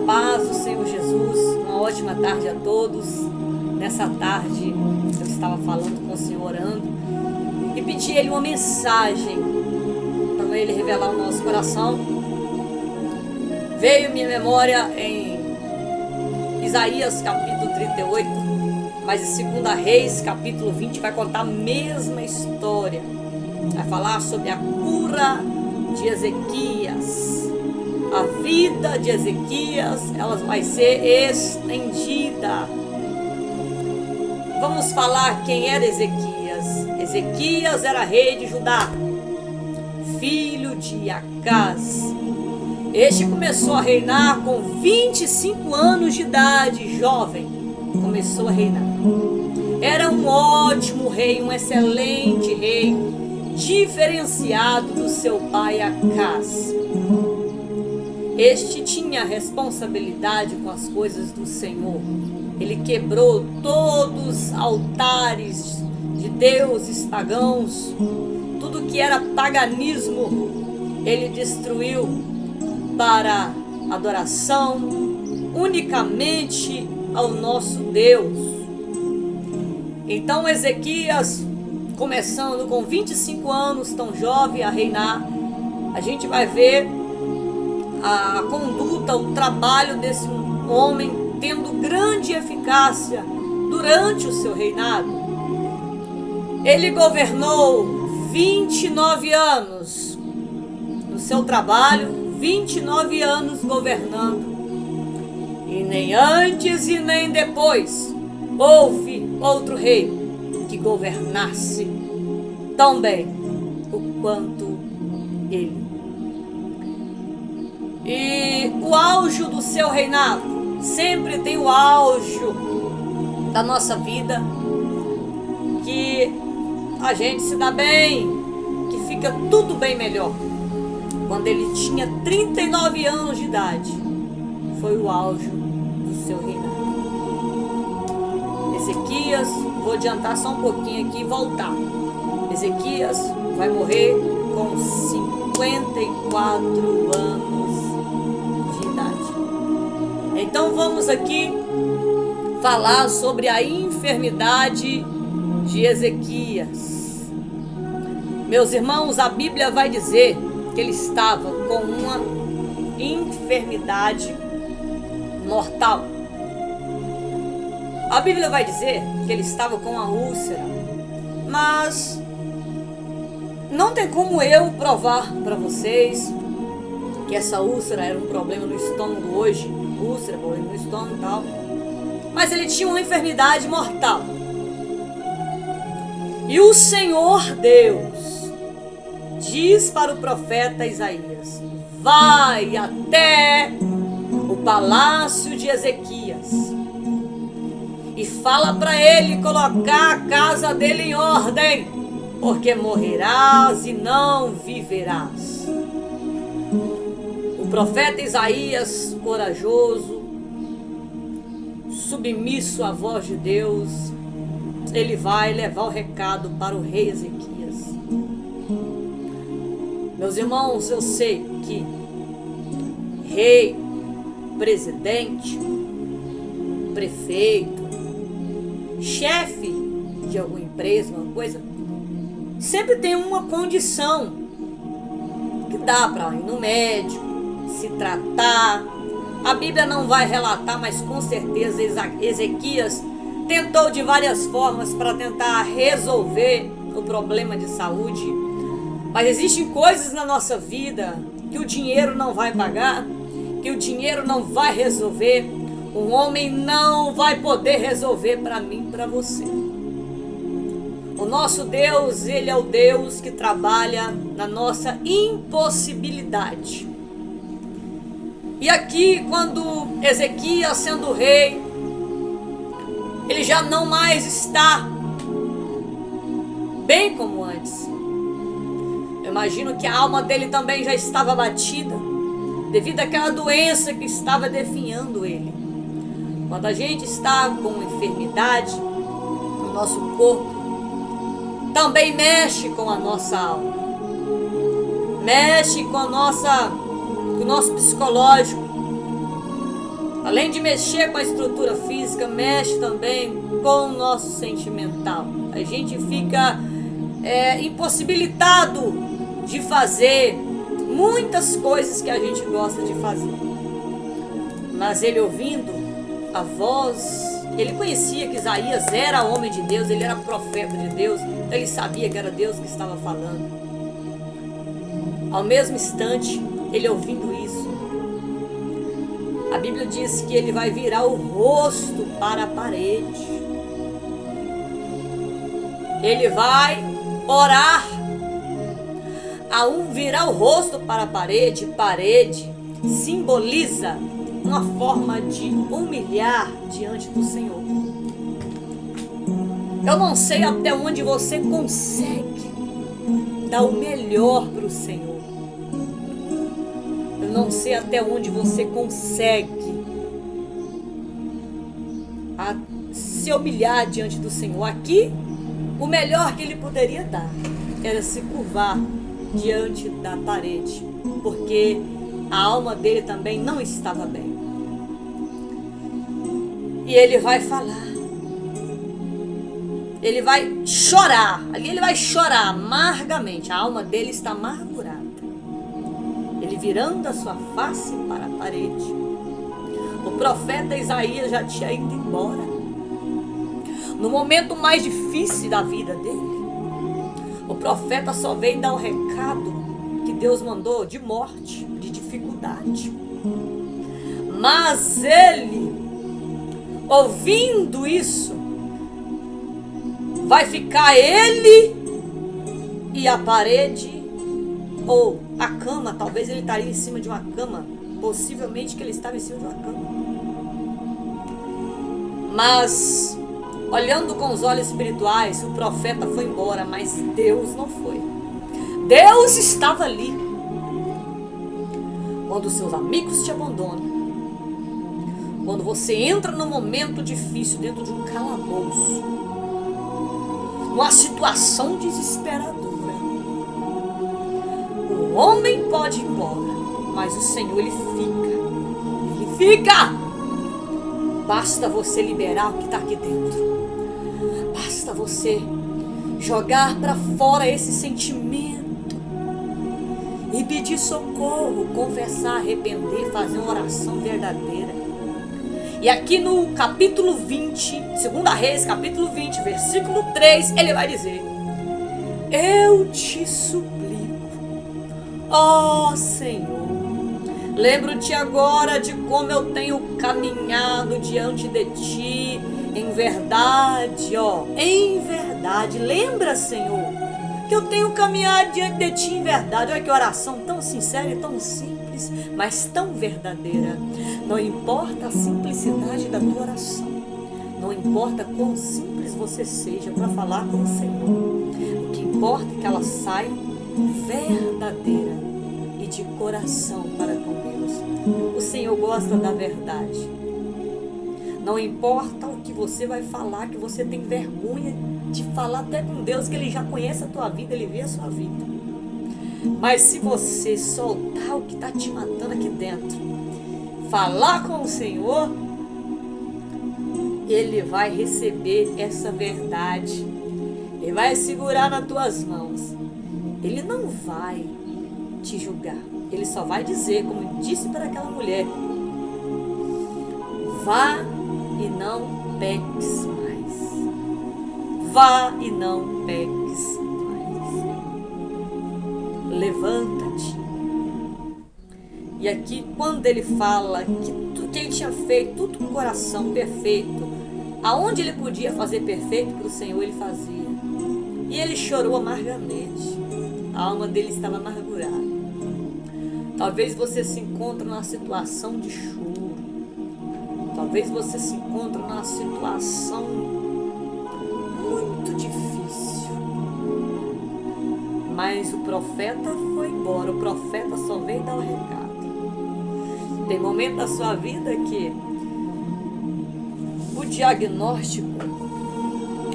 paz do Senhor Jesus, uma ótima tarde a todos. Nessa tarde eu estava falando com o Senhor, orando, e pedi a Ele uma mensagem para Ele revelar o nosso coração. Veio minha memória em Isaías capítulo 38, mas em 2 Reis capítulo 20 vai contar a mesma história. Vai falar sobre a cura de Ezequias. A vida de Ezequias, ela vai ser estendida. Vamos falar quem era Ezequias. Ezequias era rei de Judá, filho de Acaz. Este começou a reinar com 25 anos de idade, jovem. Começou a reinar. Era um ótimo rei, um excelente rei, diferenciado do seu pai Acaz. Este tinha responsabilidade com as coisas do Senhor. Ele quebrou todos os altares de deuses pagãos. Tudo que era paganismo, ele destruiu para adoração unicamente ao nosso Deus. Então Ezequias, começando com 25 anos, tão jovem a reinar, a gente vai ver a conduta, o trabalho desse homem tendo grande eficácia durante o seu reinado. Ele governou 29 anos no seu trabalho, 29 anos governando. E nem antes e nem depois houve outro rei que governasse tão bem o quanto ele. E o auge do seu reinado, sempre tem o auge da nossa vida, que a gente se dá bem, que fica tudo bem melhor. Quando ele tinha 39 anos de idade, foi o auge do seu reinado. Ezequias, vou adiantar só um pouquinho aqui e voltar. Ezequias vai morrer com 54 anos. Então vamos aqui falar sobre a enfermidade de Ezequias. Meus irmãos, a Bíblia vai dizer que ele estava com uma enfermidade mortal. A Bíblia vai dizer que ele estava com uma úlcera, mas não tem como eu provar para vocês que essa úlcera era um problema no estômago hoje. Úlcera, problema no estômago e tal. Mas ele tinha uma enfermidade mortal. E o Senhor Deus diz para o profeta Isaías: vai até o palácio de Ezequias e fala para ele colocar a casa dele em ordem, porque morrerás e não viverás. O profeta Isaías, corajoso, submisso à voz de Deus, ele vai levar o recado para o rei Ezequias. Meus irmãos, eu sei que rei, presidente, prefeito, chefe de alguma empresa, uma coisa, sempre tem uma condição que dá para ir no médico, se tratar. A Bíblia não vai relatar, mas com certeza Ezequias tentou de várias formas para tentar resolver o problema de saúde. Mas existem coisas na nossa vida que o dinheiro não vai pagar, que o dinheiro não vai resolver. Um homem não vai poder resolver para mim, para você. O nosso Deus, Ele é o Deus que trabalha na nossa impossibilidade. E aqui, quando Ezequias, sendo rei, ele já não mais está bem como antes. Eu imagino que a alma dele também já estava abatida, devido àquela doença que estava definhando ele. Quando a gente está com enfermidade, o nosso corpo também mexe com a nossa alma, mexe com o nosso psicológico. Além de mexer com a estrutura física, mexe também com o nosso sentimental. A gente fica impossibilitado de fazer muitas coisas que a gente gosta de fazer. Mas ele, ouvindo a voz, ele conhecia que Isaías era homem de Deus, ele era profeta de Deus, então ele sabia que era Deus que estava falando. Ao mesmo instante, ele ouvindo isso, a Bíblia diz que ele vai virar o rosto para a parede. Ele vai orar. Ao virar o rosto para a parede, parede simboliza uma forma de humilhar diante do Senhor. Eu não sei até onde você consegue dar o melhor para o Senhor. Eu não sei até onde você consegue se humilhar diante do Senhor. Aqui, o melhor que ele poderia dar era se curvar diante da parede, porque a alma dele também não estava bem. E ele vai falar, ele vai chorar, ali ele vai chorar amargamente, a alma dele está amargurada. Ele virando a sua face para a parede. O profeta Isaías já tinha ido embora, no momento mais difícil da vida dele. O profeta só veio dar um recado que Deus mandou de morte, de dificuldade. Mas ele, ouvindo isso, vai ficar ele e a parede, ou a cama, talvez ele estaria em cima de uma cama, possivelmente que ele estava em cima de uma cama. Mas, olhando com os olhos espirituais, o profeta foi embora, mas Deus não foi. Deus estava ali. Quando seus amigos te abandonam, quando você entra num momento difícil dentro de um calabouço, numa situação desesperadora, o homem pode ir embora, mas o Senhor, ele fica. Basta você liberar o que está aqui dentro. Basta você jogar para fora esse sentimento e pedir socorro, confessar, arrepender, fazer uma oração verdadeira. E aqui no capítulo 20, 2 Reis, capítulo 20, versículo 3, ele vai dizer: eu te suplico, ó Senhor, lembro-te agora de como eu tenho caminhado diante de ti, em verdade, em verdade. Lembra, Senhor, que eu tenho caminhado diante de ti em verdade. Olha que oração tão sincera e tão simples, mas tão verdadeira. Não importa a simplicidade da tua oração, não importa quão simples você seja para falar com o Senhor, o que importa é que ela saia verdadeira e de coração para com Deus. O Senhor gosta da verdade. Não importa o que você vai falar, que você tem vergonha de falar até com Deus, que Ele já conhece a tua vida, Ele vê a sua vida. Mas se você soltar o que está te matando aqui dentro, falar com o Senhor, Ele vai receber essa verdade. Ele vai segurar nas tuas mãos. Ele não vai te julgar. Ele só vai dizer, como disse para aquela mulher: vá e não peques mais. Vá e não peques mais. Levanta-te. E aqui, quando ele fala que tudo que ele tinha feito, tudo com o coração perfeito, aonde ele podia fazer perfeito para o Senhor, ele fazia. E ele chorou amargamente. A alma dele estava amargurada. Talvez você se encontre numa situação de choro. Talvez você se encontre numa situação muito difícil. Mas o profeta foi embora. O profeta só veio dar o recado. Tem momento da sua vida que o diagnóstico,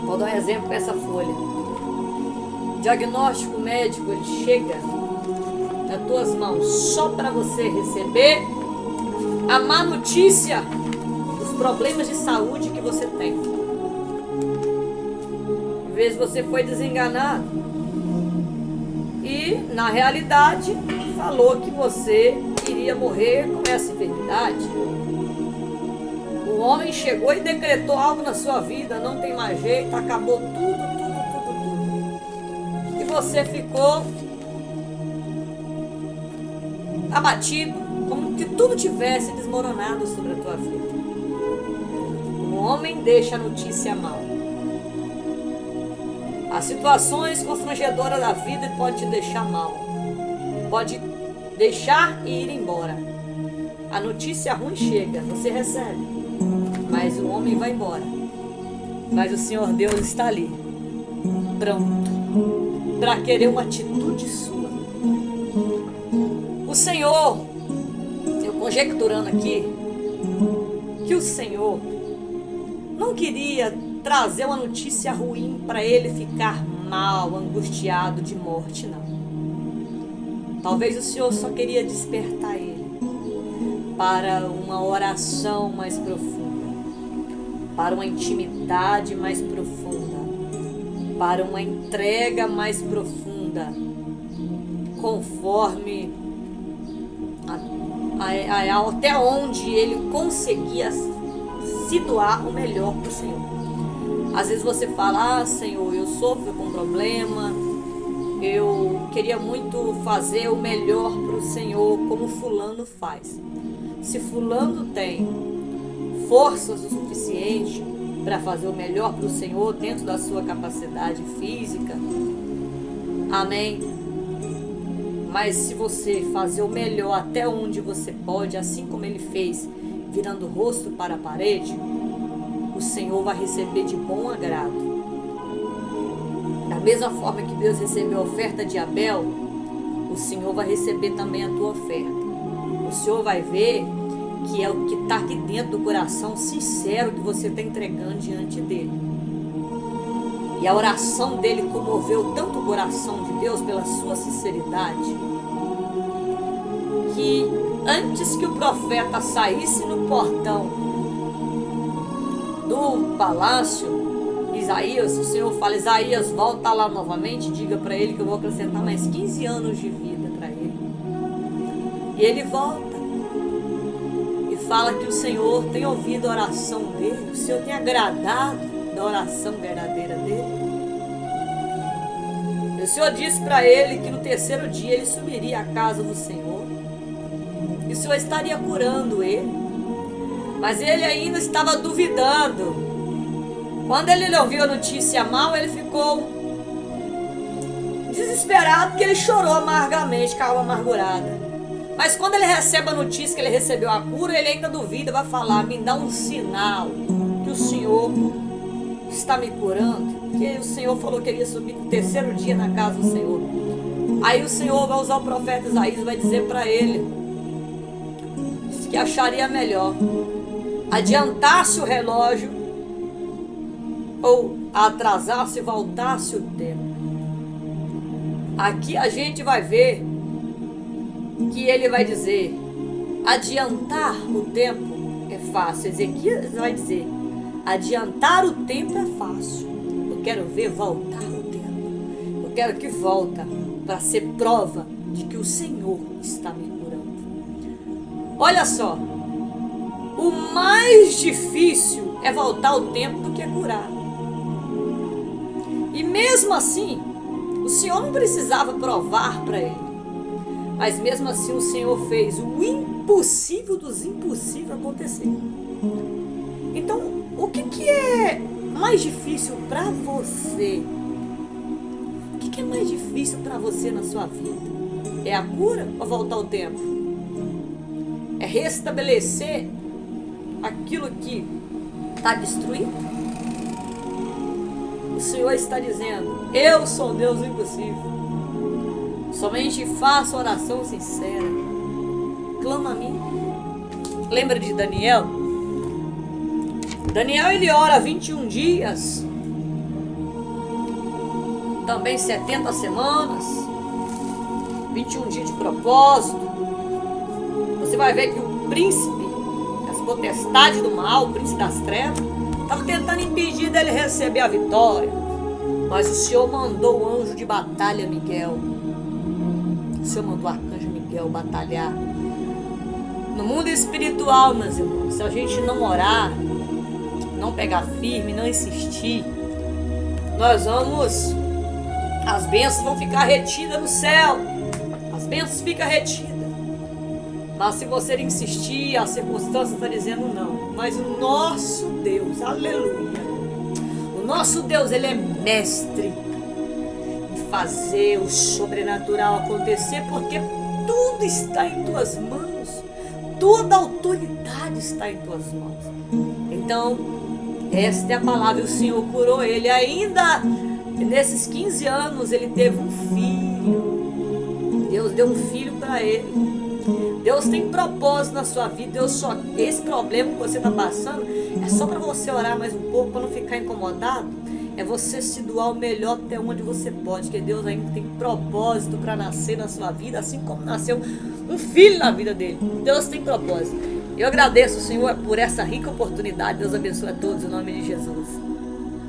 vou dar um exemplo com essa folha. O diagnóstico médico, ele chega nas tuas mãos só para você receber a má notícia dos problemas de saúde que você tem. Às vezes você foi desenganado e, na realidade, falou que você iria morrer com essa enfermidade. O homem chegou e decretou algo na sua vida, não tem mais jeito, acabou tudo. E você ficou abatido, como se tudo tivesse desmoronado sobre a tua vida. O homem deixa a notícia mal. As situações constrangedoras da vida podem te deixar mal. Pode deixar e ir embora. A notícia ruim chega, você recebe, mas o homem vai embora. Mas o Senhor Deus está ali, pronto, para querer uma atitude sua. O Senhor, eu conjecturando aqui, que o Senhor não queria trazer uma notícia ruim para ele ficar mal, angustiado de morte, não. Talvez o Senhor só queria despertar ele para uma oração mais profunda, para uma intimidade mais profunda, para uma entrega mais profunda, conforme até onde ele conseguia se doar o melhor para o Senhor. Às vezes você fala, Senhor, eu sofro com um problema, eu queria muito fazer o melhor para o Senhor, como fulano faz. Se fulano tem forças o suficiente para fazer o melhor para o Senhor dentro da sua capacidade física, amém. Mas se você fazer o melhor até onde você pode, assim como ele fez, virando o rosto para a parede, o Senhor vai receber de bom agrado. Da mesma forma que Deus recebeu a oferta de Abel, o Senhor vai receber também a tua oferta. O Senhor vai ver que é o que está aqui dentro do coração sincero que você está entregando diante dele. E a oração dele comoveu tanto o coração de Deus pela sua sinceridade, que antes que o profeta saísse no portão do palácio, Isaías, o Senhor fala, Isaías, volta lá novamente, diga para ele que eu vou acrescentar mais 15 anos de vida para ele. E ele volta e fala que o Senhor tem ouvido a oração dele, o Senhor tem agradado da oração verdadeira dele. E o Senhor disse para ele que no terceiro dia ele subiria à casa do Senhor e o Senhor estaria curando ele, mas ele ainda estava duvidando. Quando ele ouviu a notícia mal, ele ficou desesperado, porque ele chorou amargamente, com a alma amargurada. Mas quando ele recebe a notícia que ele recebeu a cura, ele ainda duvida, vai falar, me dá um sinal que o Senhor está me curando, porque o Senhor falou que ele ia subir no terceiro dia na casa do Senhor. Aí o Senhor vai usar o profeta Isaías e vai dizer para ele que acharia melhor adiantasse o relógio ou atrasasse e voltasse o tempo. Aqui a gente vai ver que ele vai dizer, adiantar o tempo é fácil. Ezequias vai dizer, adiantar o tempo é fácil. Eu quero ver voltar o tempo. Eu quero que volta para ser prova de que o Senhor está me curando. Olha só, o mais difícil é voltar o tempo do que curar. E mesmo assim, o Senhor não precisava provar para ele. Mas mesmo assim o Senhor fez o impossível dos impossíveis acontecer. Então, o que é mais difícil para você? O que é mais difícil para você na sua vida? É a cura ou voltar ao tempo? É restabelecer aquilo que está destruído? O Senhor está dizendo, eu sou Deus do impossível. Somente faça oração sincera. Clama a mim. Lembra de Daniel? Daniel, ele ora 21 dias. Também 70 semanas. 21 dias de propósito. Você vai ver que o príncipe potestade do mal, o príncipe das trevas, estavam tentando impedir dele receber a vitória. Mas o Senhor mandou o anjo de batalha, Miguel. O Senhor mandou o arcanjo Miguel batalhar. No mundo espiritual, meus irmãos, se a gente não orar, não pegar firme, não insistir, as bênçãos vão ficar retidas no céu. As bênçãos ficam retidas. Mas se você insistir, a circunstância está dizendo não. Mas o nosso Deus, aleluia, o nosso Deus, ele é mestre em fazer o sobrenatural acontecer, porque tudo está em tuas mãos. Toda a autoridade está em tuas mãos. Então, esta é a palavra. O Senhor curou ele. Ainda nesses 15 anos, ele teve um filho. Deus deu um filho para ele. Deus tem propósito na sua vida. Esse problema que você está passando é só para você orar mais um pouco, para não ficar incomodado. É você se doar o melhor até onde você pode, porque Deus ainda tem propósito para nascer na sua vida, assim como nasceu um filho na vida dele. Deus tem propósito. Eu agradeço, Senhor, por essa rica oportunidade. Deus abençoe a todos em nome de Jesus.